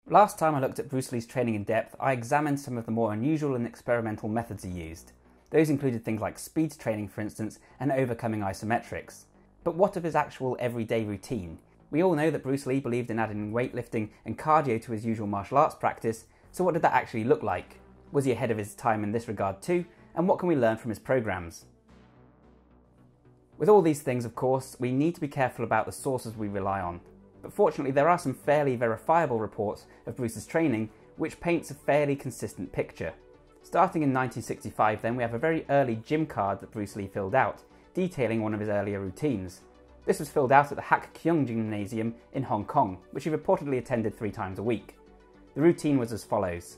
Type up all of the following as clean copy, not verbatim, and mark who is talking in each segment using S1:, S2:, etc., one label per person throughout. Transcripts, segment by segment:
S1: Last time I looked at Bruce Lee's training in depth, I examined some of the more unusual and experimental methods he used. Those included things like speed training, for instance, and overcoming isometrics. But what of his actual everyday routine? We all know that Bruce Lee believed in adding weightlifting and cardio to his usual martial arts practice, so what did that actually look like? Was he ahead of his time in this regard too? And what can we learn from his programs? With all these things, of course, we need to be careful about the sources we rely on. But fortunately, there are some fairly verifiable reports of Bruce's training, which paints a fairly consistent picture. Starting in 1965 then, we have a very early gym card that Bruce Lee filled out, detailing one of his earlier routines. This was filled out at the Hak Kyung Gymnasium in Hong Kong, which he reportedly attended 3 times a week. The routine was as follows: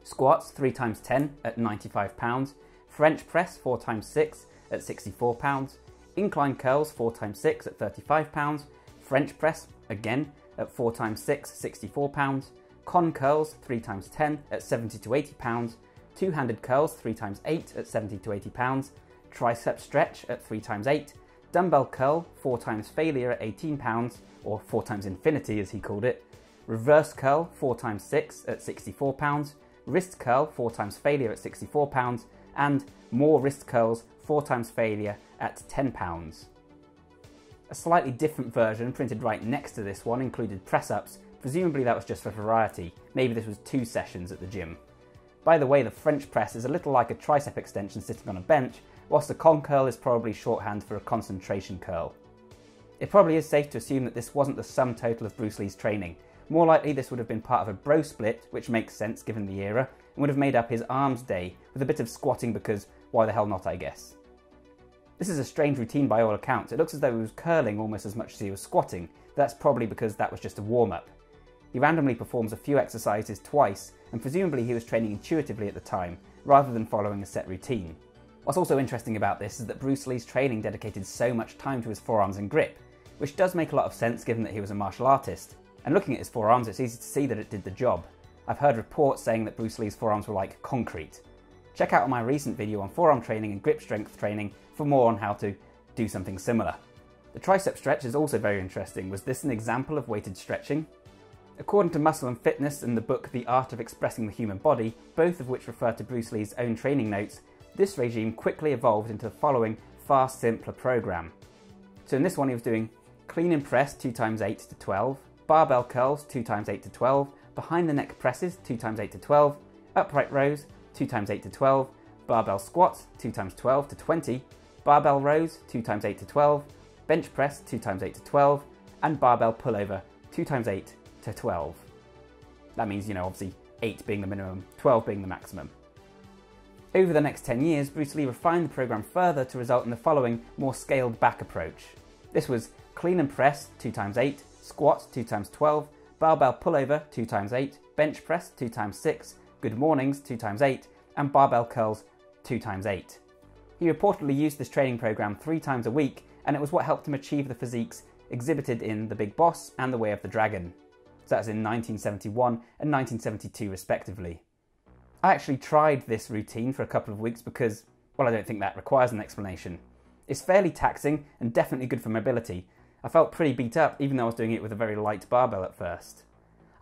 S1: squats 3 times 10 at 95 pounds, French press 4 times 6 at 64 pounds, incline curls 4 times 6 at 35 pounds, French press again at 4 times 6 64 pounds, con curls 3 times 10 at 70 to 80 pounds, two-handed curls 3 times 8 at 70 to 80 pounds, tricep stretch at 3 times 8, dumbbell curl 4 times failure at 18 pounds, or 4 times infinity as he called it, reverse curl 4 times 6 at 64 pounds, wrist curl 4 times failure at 64 pounds, and more wrist curls 4 times failure at 10 pounds. A slightly different version printed right next to this one included press-ups. Presumably that was just for variety. Maybe this was 2 sessions at the gym. By the way, the French press is a little like a tricep extension sitting on a bench, whilst the con curl is probably shorthand for a concentration curl. It probably is safe to assume that this wasn't the sum total of Bruce Lee's training. More likely this would have been part of a bro split, which makes sense given the era, and would have made up his arms day, with a bit of squatting because why the hell not, I guess. This is a strange routine by all accounts. It looks as though he was curling almost as much as he was squatting, but that's probably because that was just a warm-up. He randomly performs a few exercises twice, and presumably he was training intuitively at the time, rather than following a set routine. What's also interesting about this is that Bruce Lee's training dedicated so much time to his forearms and grip, which does make a lot of sense given that he was a martial artist. And looking at his forearms, it's easy to see that it did the job. I've heard reports saying that Bruce Lee's forearms were like concrete. Check out my recent video on forearm training and grip strength training for more on how to do something similar. The tricep stretch is also very interesting. Was this an example of weighted stretching? According to Muscle and Fitness and the book The Art of Expressing the Human Body, both of which refer to Bruce Lee's own training notes, this regime quickly evolved into the following far simpler program. So in this one he was doing clean and press 2 times 8 to 12, barbell curls 2 times 8 to 12, behind the neck presses 2 times 8 to 12, upright rows 2 times 8 to 12, barbell squats 2 times 12 to 20, barbell rows 2 times 8 to 12, bench press 2 times 8 to 12, and barbell pullover 2 times 8 to 12. That means, obviously 8 being the minimum, 12 being the maximum. Over the next 10 years, Bruce Lee refined the program further to result in the following more scaled back approach. This was clean and press 2 times 8, squats 2 times 12, barbell pullover 2 times 8, bench press 2 times 6, good mornings 2 times 8, and barbell curls 2 times 8. He reportedly used this training program 3 times a week, and it was what helped him achieve the physiques exhibited in The Big Boss and The Way of the Dragon. So that's in 1971 and 1972 respectively. I actually tried this routine for a couple of weeks because, well, I don't think that requires an explanation. It's fairly taxing and definitely good for mobility. I felt pretty beat up even though I was doing it with a very light barbell at first.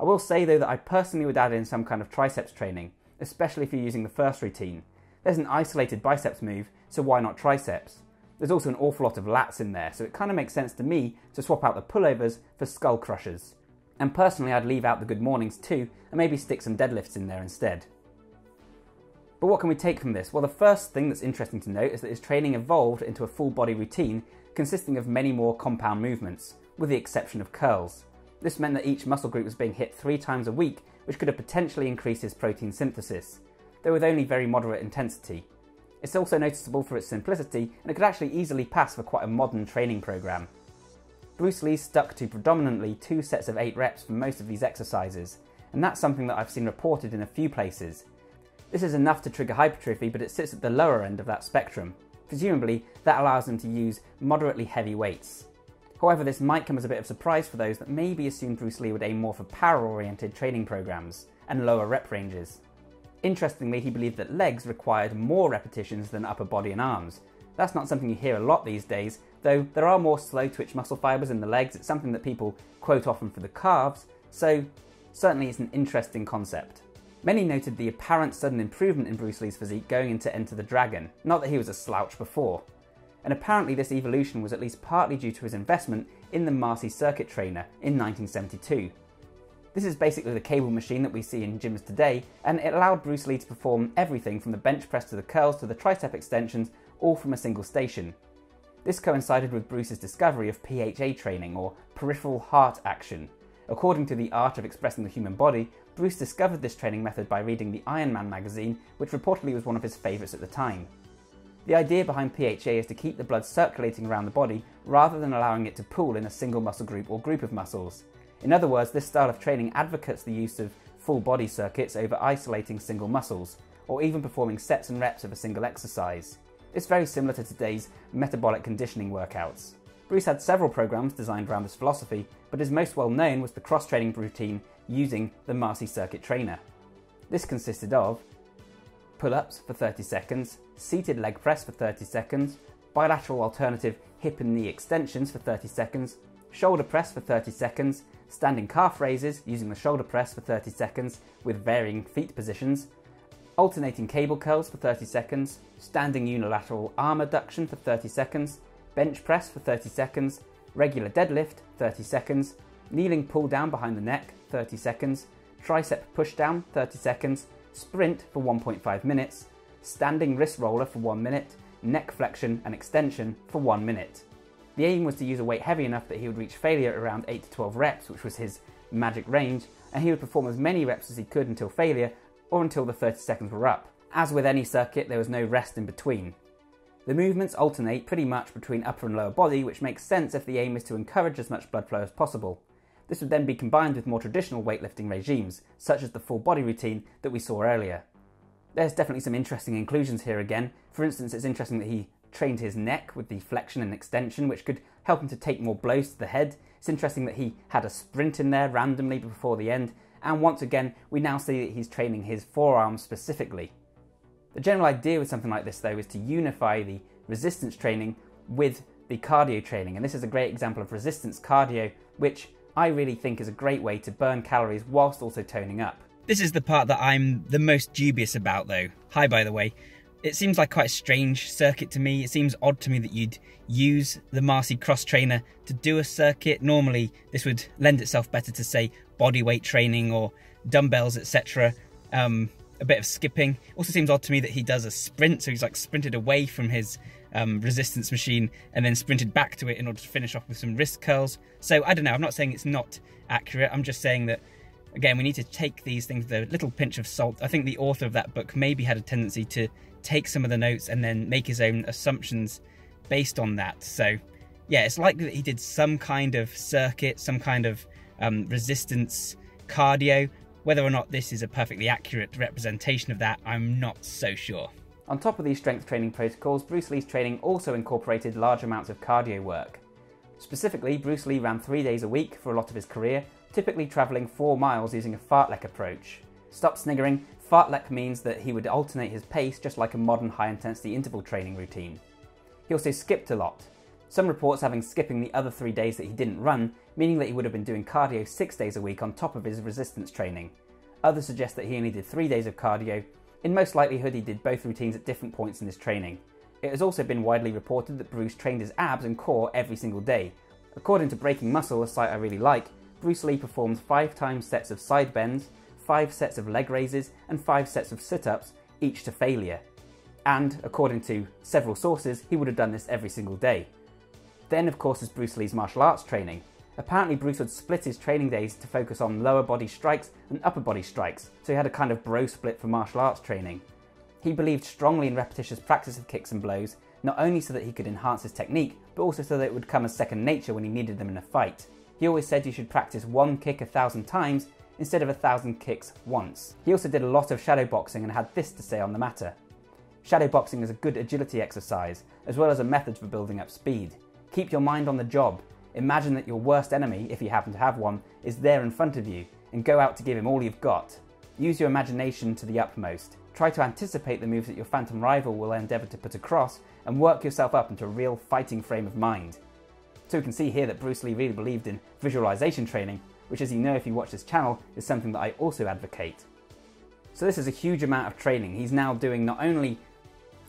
S1: I will say though that I personally would add in some kind of triceps training, especially if you're using the first routine. There's an isolated biceps move, so why not triceps? There's also an awful lot of lats in there, so it kind of makes sense to me to swap out the pullovers for skull crushers. And personally I'd leave out the good mornings too, and maybe stick some deadlifts in there instead. But what can we take from this? Well, the first thing that's interesting to note is that his training evolved into a full body routine consisting of many more compound movements, with the exception of curls. This meant that each muscle group was being hit 3 times a week, which could have potentially increased his protein synthesis, though with only very moderate intensity. It's also noticeable for its simplicity, and it could actually easily pass for quite a modern training program. Bruce Lee stuck to predominantly 2 sets of 8 reps for most of these exercises, and that's something that I've seen reported in a few places. This is enough to trigger hypertrophy, but it sits at the lower end of that spectrum. Presumably, that allows them to use moderately heavy weights. However, this might come as a bit of a surprise for those that maybe assumed Bruce Lee would aim more for power-oriented training programs and lower rep ranges. Interestingly, he believed that legs required more repetitions than upper body and arms. That's not something you hear a lot these days, though there are more slow twitch muscle fibers in the legs. It's something that people quote often for the calves, so certainly it's an interesting concept. Many noted the apparent sudden improvement in Bruce Lee's physique going into Enter the Dragon, not that he was a slouch before. And apparently this evolution was at least partly due to his investment in the Marcy circuit trainer in 1972. This is basically the cable machine that we see in gyms today, and it allowed Bruce Lee to perform everything from the bench press to the curls to the tricep extensions, all from a single station. This coincided with Bruce's discovery of PHA training, or peripheral heart action. According to The Art of Expressing the Human Body, Bruce discovered this training method by reading the Iron Man magazine, which reportedly was one of his favourites at the time. The idea behind PHA is to keep the blood circulating around the body rather than allowing it to pool in a single muscle group or group of muscles. In other words, this style of training advocates the use of full body circuits over isolating single muscles, or even performing sets and reps of a single exercise. It's very similar to today's metabolic conditioning workouts. Bruce had several programs designed around this philosophy, but his most well known was the cross-training routine using the Marcy circuit trainer. This consisted of pull-ups for 30 seconds, seated leg press for 30 seconds, bilateral alternative hip and knee extensions for 30 seconds, shoulder press for 30 seconds, standing calf raises using the shoulder press for 30 seconds with varying feet positions, alternating cable curls for 30 seconds, standing unilateral arm adduction for 30 seconds, bench press for 30 seconds, regular deadlift 30 seconds, kneeling pull down behind the neck 30 seconds, tricep push down 30 seconds, sprint for 1.5 minutes, standing wrist roller for 1 minute, neck flexion and extension for 1 minute. The aim was to use a weight heavy enough that he would reach failure at around 8 to 12 reps, which was his magic range, and he would perform as many reps as he could until failure or until the 30 seconds were up. As with any circuit, there was no rest in between. The movements alternate pretty much between upper and lower body, which makes sense if the aim is to encourage as much blood flow as possible. This would then be combined with more traditional weightlifting regimes, such as the full body routine that we saw earlier. There's definitely some interesting inclusions here again. For instance, it's interesting that he trained his neck with the flexion and extension, which could help him to take more blows to the head. It's interesting that he had a sprint in there randomly before the end, and once again we now see that he's training his forearms specifically. The general idea with something like this though is to unify the resistance training with the cardio training, and this is a great example of resistance cardio, which I really think is a great way to burn calories whilst also toning up.
S2: This is the part that I'm the most dubious about though. Hi, by the way. It seems like quite a strange circuit to me. It seems odd to me that you'd use the Marcy cross trainer to do a circuit. Normally this would lend itself better to, say, body weight training or dumbbells, etc. A bit of skipping. Also seems odd to me that he does a sprint, so he's like sprinted away from his resistance machine and then sprinted back to it in order to finish off with some wrist curls. So I don't know, I'm not saying it's not accurate, I'm just saying that, again, we need to take these things with a little pinch of salt. I think the author of that book maybe had a tendency to take some of the notes and then make his own assumptions based on that. So yeah, it's likely that he did some kind of circuit, some kind of resistance cardio. Whether or not this is a perfectly accurate representation of that, I'm not so sure.
S1: On top of these strength training protocols, Bruce Lee's training also incorporated large amounts of cardio work. Specifically, Bruce Lee ran 3 days a week for a lot of his career, typically travelling 4 miles using a Fartlek approach. Stop sniggering, Fartlek means that he would alternate his pace just like a modern high-intensity interval training routine. He also skipped a lot, some reports having skipping the other 3 days that he didn't run, meaning that he would have been doing cardio 6 days a week on top of his resistance training. Others suggest that he only did 3 days of cardio. In most likelihood, he did both routines at different points in his training. It has also been widely reported that Bruce trained his abs and core every single day. According to Breaking Muscle, a site I really like, Bruce Lee performed 5 times sets of side bends, 5 sets of leg raises, and 5 sets of sit-ups, each to failure. And, according to several sources, he would have done this every single day. Then, of course, is Bruce Lee's martial arts training. Apparently, Bruce would split his training days to focus on lower body strikes and upper body strikes, so he had a kind of bro split for martial arts training. He believed strongly in repetitious practice of kicks and blows, not only so that he could enhance his technique, but also so that it would come as second nature when he needed them in a fight. He always said you should practice 1 kick 1,000 times instead of 1,000 kicks once. He also did a lot of shadow boxing and had this to say on the matter. Shadow boxing is a good agility exercise, as well as a method for building up speed. Keep your mind on the job. Imagine that your worst enemy, if you happen to have one, is there in front of you, and go out to give him all you've got. Use your imagination to the utmost. Try to anticipate the moves that your phantom rival will endeavour to put across, and work yourself up into a real fighting frame of mind. So we can see here that Bruce Lee really believed in visualization training, which, as you know if you watch this channel, is something that I also advocate. So this is a huge amount of training. He's now doing not only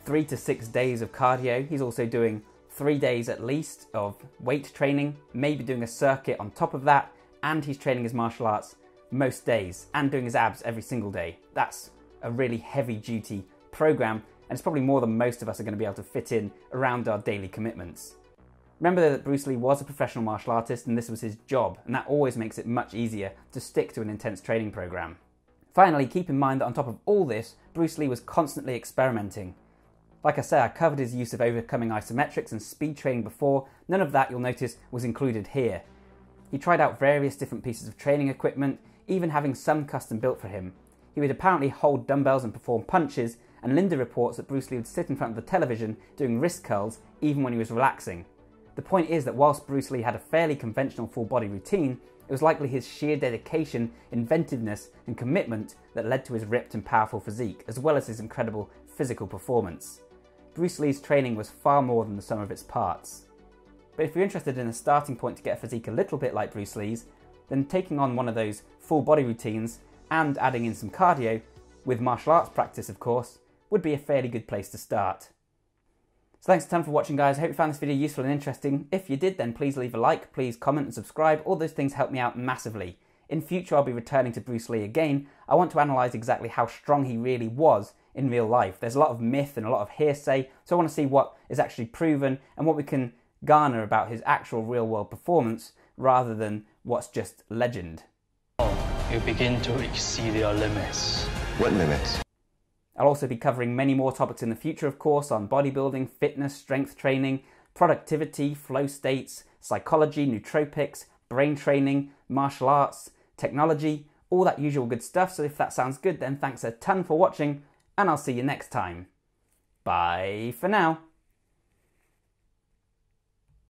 S1: 3 to 6 days of cardio, he's also doing 3 days at least of weight training, maybe doing a circuit on top of that, and he's training his martial arts most days and doing his abs every single day. That's a really heavy duty program, and it's probably more than most of us are going to be able to fit in around our daily commitments. Remember that Bruce Lee was a professional martial artist and this was his job, and that always makes it much easier to stick to an intense training program. Finally, keep in mind that on top of all this, Bruce Lee was constantly experimenting. Like I say, I covered his use of overcoming isometrics and speed training before. None of that, you'll notice, was included here. He tried out various different pieces of training equipment, even having some custom built for him. He would apparently hold dumbbells and perform punches, and Linda reports that Bruce Lee would sit in front of the television doing wrist curls even when he was relaxing. The point is that whilst Bruce Lee had a fairly conventional full body routine, it was likely his sheer dedication, inventiveness and commitment that led to his ripped and powerful physique, as well as his incredible physical performance. Bruce Lee's training was far more than the sum of its parts. But if you're interested in a starting point to get a physique a little bit like Bruce Lee's, then taking on one of those full body routines and adding in some cardio, with martial arts practice of course, would be a fairly good place to start. So thanks a ton for watching, guys. I hope you found this video useful and interesting. If you did, then please leave a like, please comment and subscribe. All those things help me out massively. In future I'll be returning to Bruce Lee again. I want to analyse exactly how strong he really was in real life. There's a lot of myth and a lot of hearsay, so I want to see what is actually proven and what we can garner about his actual real world performance rather than what's just legend.
S3: You begin to exceed your limits.
S4: What limits?
S1: I'll also be covering many more topics in the future, of course, on bodybuilding, fitness, strength training, productivity, flow states, psychology, nootropics, brain training, martial arts, technology, all that usual good stuff. So if that sounds good, then thanks a ton for watching, and I'll see you next time. Bye for now.